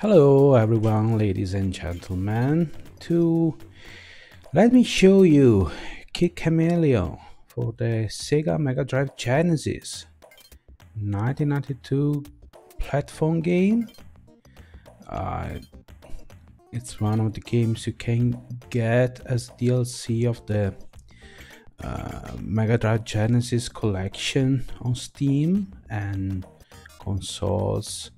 Hello everyone, ladies and gentlemen. Let me show you Kid Chamaleon for the Sega Mega Drive Genesis 1992 platform game. It's one of the games you can get as DLC of the Mega Drive Genesis collection on Steam and consoles.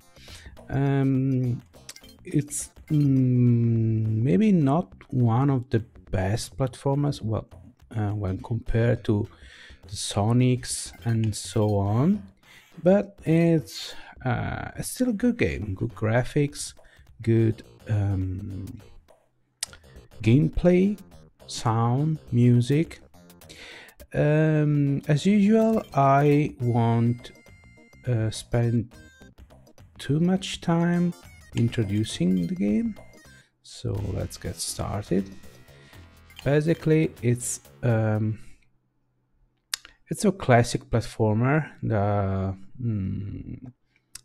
It's maybe not one of the best platformers, when compared to the Sonics and so on, but it's still a good game, good graphics, good gameplay, sound, music. As usual, I won't spend too much time introducing the game, so let's get started. Basically, it's a classic platformer.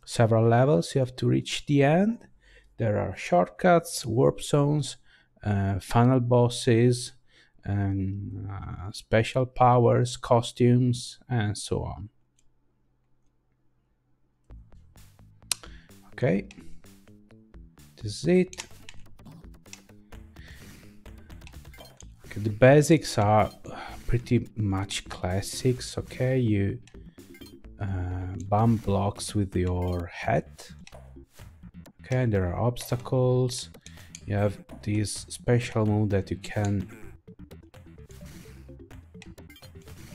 Several levels you have to reach the end. There are shortcuts, warp zones, final bosses, and special powers, costumes, and so on. Okay, this is it. Okay, the basics are pretty much classics. Okay, you bump blocks with your head. Okay, there are obstacles. You have this special move that you can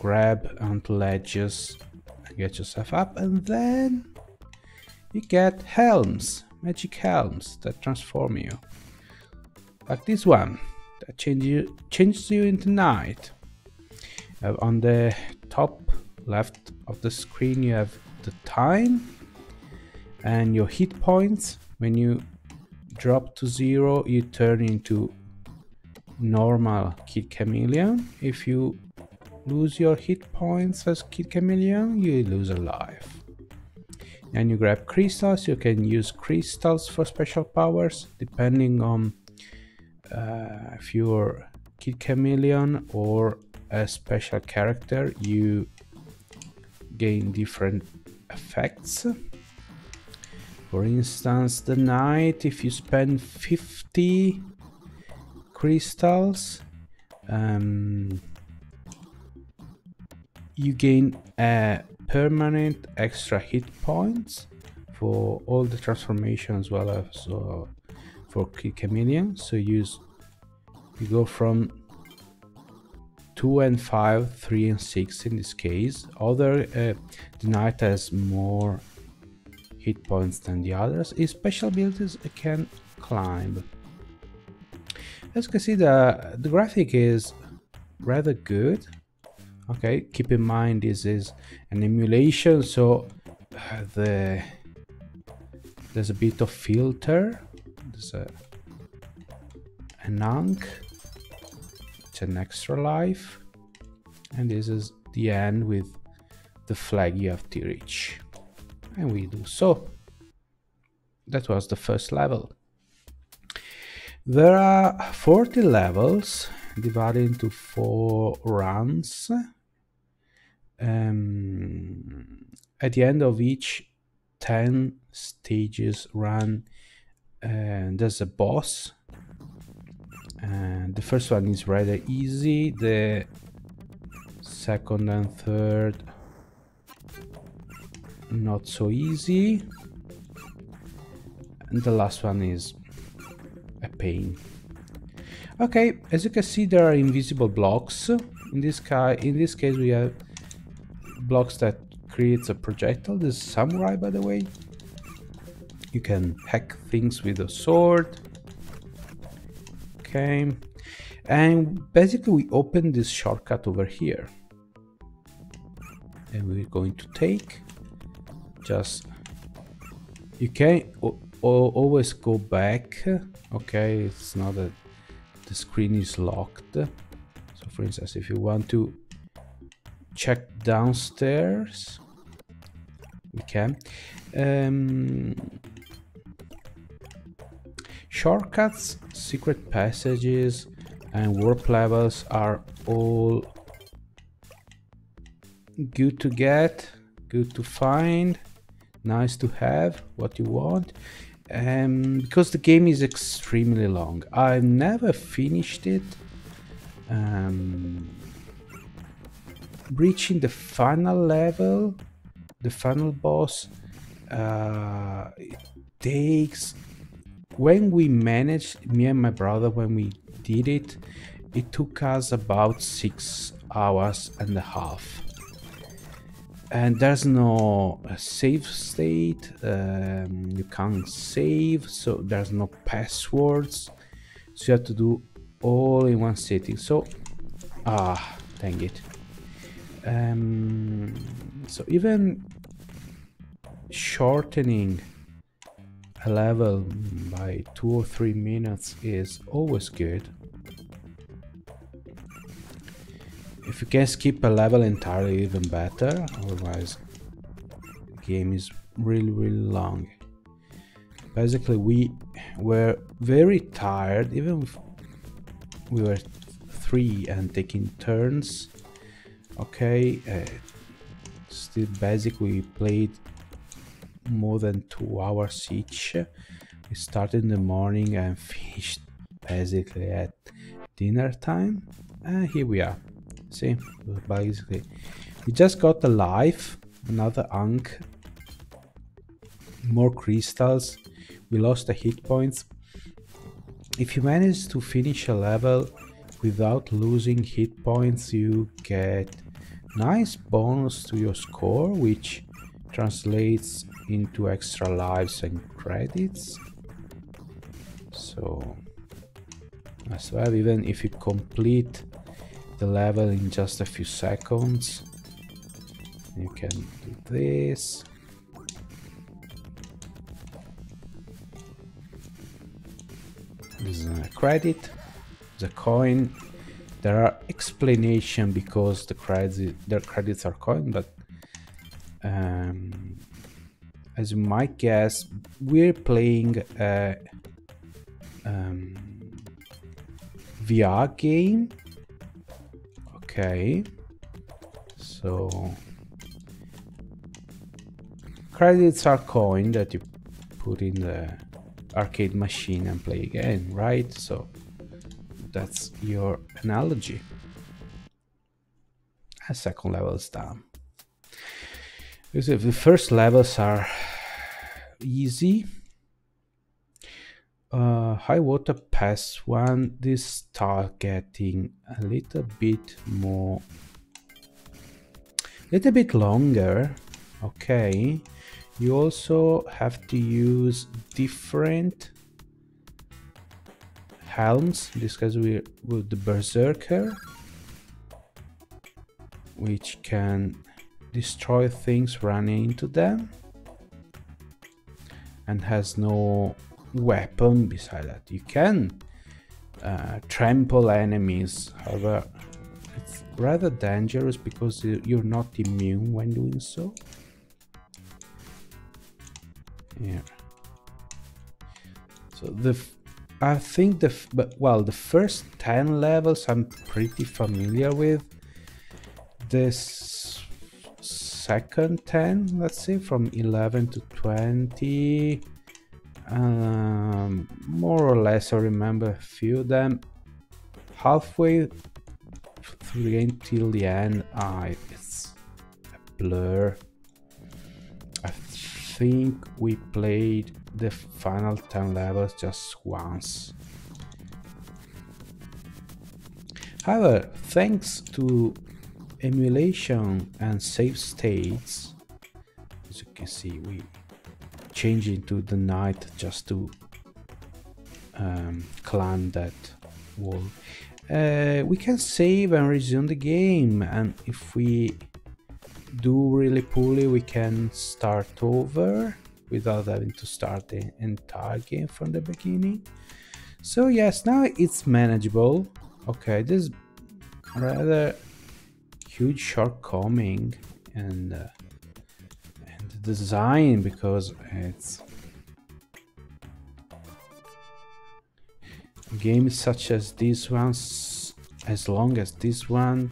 grab onto ledges and get yourself up, and then you get helms, magic helms that transform you, like this one that changes you into knight. On the top left of the screen you have the time and your hit points. When you drop to 0, you turn into normal Kid Chamaleon. If you lose your hit points as Kid Chamaleon, you lose a life. And you grab crystals. You can use crystals for special powers depending on if you're Kid Chamaleon or a special character. You gain different effects. For instance, the knight, if you spend 50 crystals, you gain a permanent extra hit points for all the transformations, as well as for Kid Chamaleon. So you go from 2 and 5, 3 and 6 in this case. The knight has more hit points than the others. His special abilities can climb. As you can see, the graphic is rather good. Okay, keep in mind this is an emulation, so there's a bit of filter. There's an unk. It's an extra life, and this is the end with the flag you have to reach, and we do so. That was the first level. There are 40 levels divided into 4 runs. At the end of each 10 stages run, there's a boss, and the first one is rather easy. The second and third not so easy, and the last one is a pain. Okay, as you can see, there are invisible blocks. In this case we have blocks that creates a projectile. This is samurai, by the way. You can hack things with a sword. Okay, and basically we open this shortcut over here, and we're going to take you can always go back. Okay, it's not that the screen is locked. So for instance, if you want to check downstairs, we can. Shortcuts, secret passages, and warp levels are all good to get, good to find, nice to have, what you want. Because the game is extremely long. I've never finished it. Reaching the final level, the final boss, it takes, when we managed, me and my brother, when we did it, it took us about 6 hours and a half. And there's no save state, you can't save, so there's no passwords, so you have to do all in one sitting. So dang it. So even shortening a level by 2 or 3 minutes is always good. If you can skip a level entirely, even better, otherwise the game is really long. Basically we were very tired, even if we were 3 and taking turns. Okay, still basic, we played more than 2 hours each. We started in the morning and finished basically at dinner time, and here we are. See, basically we just got a life, another Ankh, more crystals, we lost the hit points. If you manage to finish a level without losing hit points, you get nice bonus to your score, which translates into extra lives and credits. So as well, even if you complete the level in just a few seconds, you can do this. This is a credit, the coin. There are explanation because the credits are coin, but as you might guess, we're playing a VR game. Okay, so credits are coin that you put in the arcade machine and play again, right? So that's your analogy. A second level is done. Because the first levels are easy. High water pass one, this start getting a little bit more, little bit longer. Okay, you also have to use different helms. In this case we're with the Berserker, which can destroy things running into them and has no weapon beside that. You can trample enemies, however it's rather dangerous because you're not immune when doing so. Yeah, so I think the first 10 levels I'm pretty familiar with. This second 10, let's say from 11 to 20, more or less I remember a few of them. Halfway through the game till the end, it's a blur. I think we played the final 10 levels just once. However, thanks to emulation and save states, as you can see, we change into the night just to climb that wall. We can save and resume the game, and if we do really poorly we can start over without having to start the entire game from the beginning. So yes, now it's manageable. Okay, this is rather huge shortcoming and the design, because it's games such as these ones, as long as this one,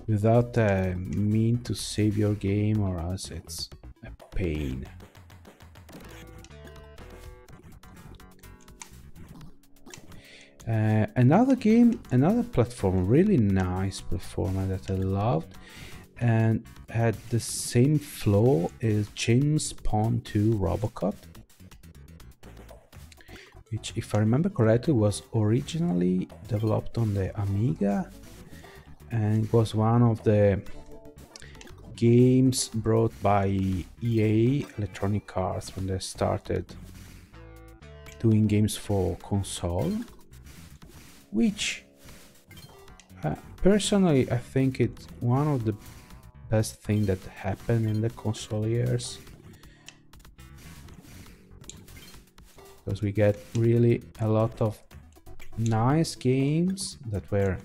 without a mean to save your game, or else it's a pain. Another platform, really nice platformer that I loved and had the same flow, is James Bond 2 Robocop, which, if I remember correctly, was originally developed on the Amiga and was one of the games brought by EA, Electronic Arts, when they started doing games for console, which personally I think it's one of the best things that happened in the console years, because we get really a lot of nice games that were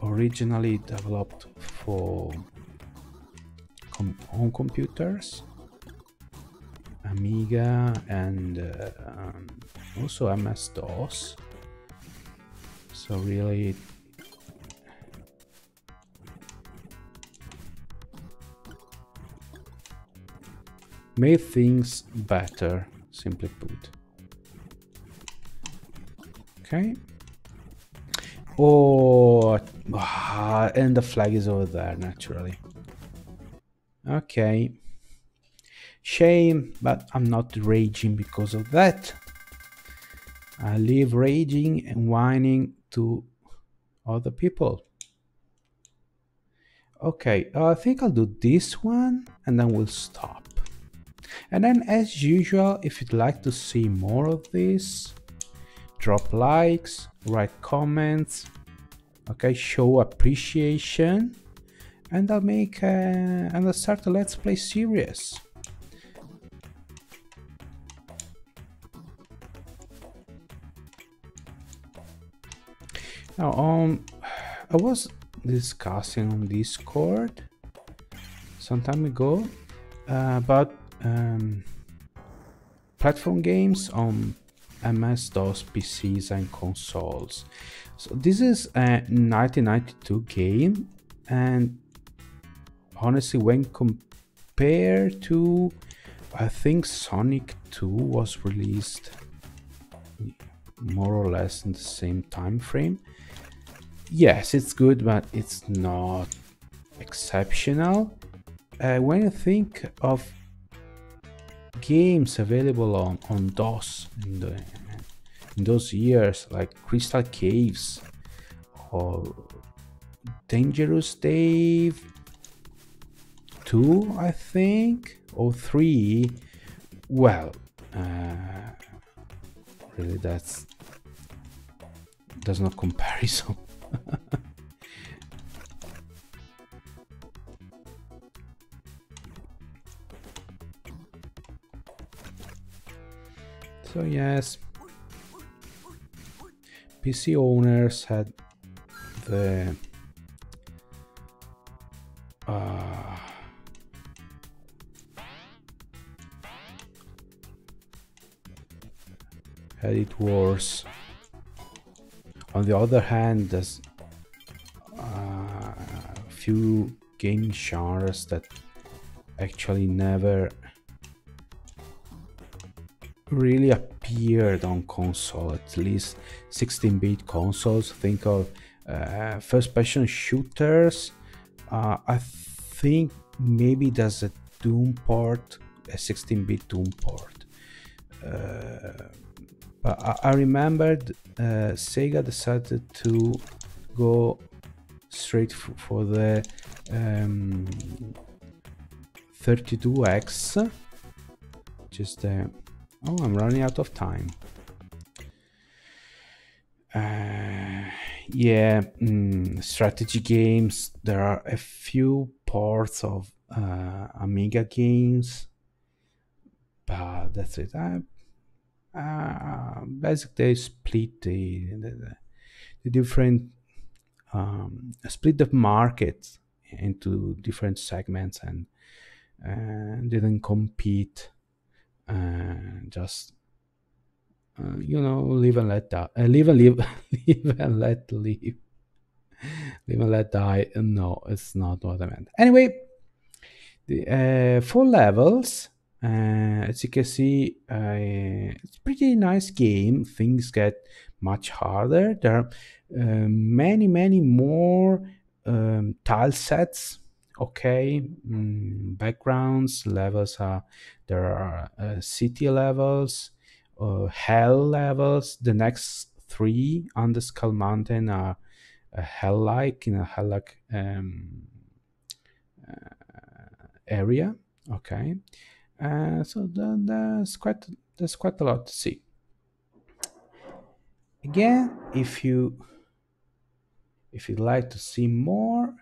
originally developed for home computers, Amiga, and also MS-DOS. So really made things better, simply put. Okay. Oh, and the flag is over there, naturally. Okay. Shame, but I'm not raging because of that. I leave raging and whining to other people. Okay, I think I'll do this one and then we'll stop. And then, as usual, if you'd like to see more of this, drop likes, write comments, okay, show appreciation, and I'll start a Let's Play series. Now, I was discussing on Discord some time ago about platform games on MS-DOS PCs and consoles. So this is a 1992 game, and honestly, when compared to, I think Sonic 2 was released more or less in the same time frame. Yes, it's good, but it's not exceptional. When you think of games available on DOS in those years, like Crystal Caves or Dangerous Dave 2, I think, or 3, well, really there's no comparison. So yes, PC owners had the had it worse. On the other hand, there's a few game genres that actually never really appeared on console, at least 16-bit consoles. Think of first-person shooters. I think maybe there's a Doom port, a 16-bit Doom port. But I remembered Sega decided to go straight for the 32X, just the... Oh, I'm running out of time. Yeah, strategy games. There are a few ports of Amiga games, but that's it. Basically, they split the different split the market into different segments and didn't compete. Just You know, live and let die. Live and live, live and let live. Live and let die. No, it's not what I meant. Anyway, the 4 levels. As you can see, it's pretty nice game. Things get much harder. There are many more tile sets. Okay, backgrounds levels are there are city levels, hell levels. The next three on the Skull Mountain are hell-like in a hell-like area. Okay, so there's quite a lot to see. Again, if you'd like to see more,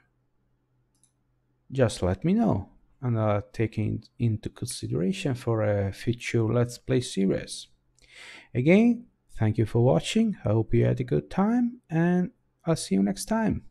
just let me know, and I'll take it into consideration for a future Let's Play series. Again, thank you for watching. I hope you had a good time, and I'll see you next time.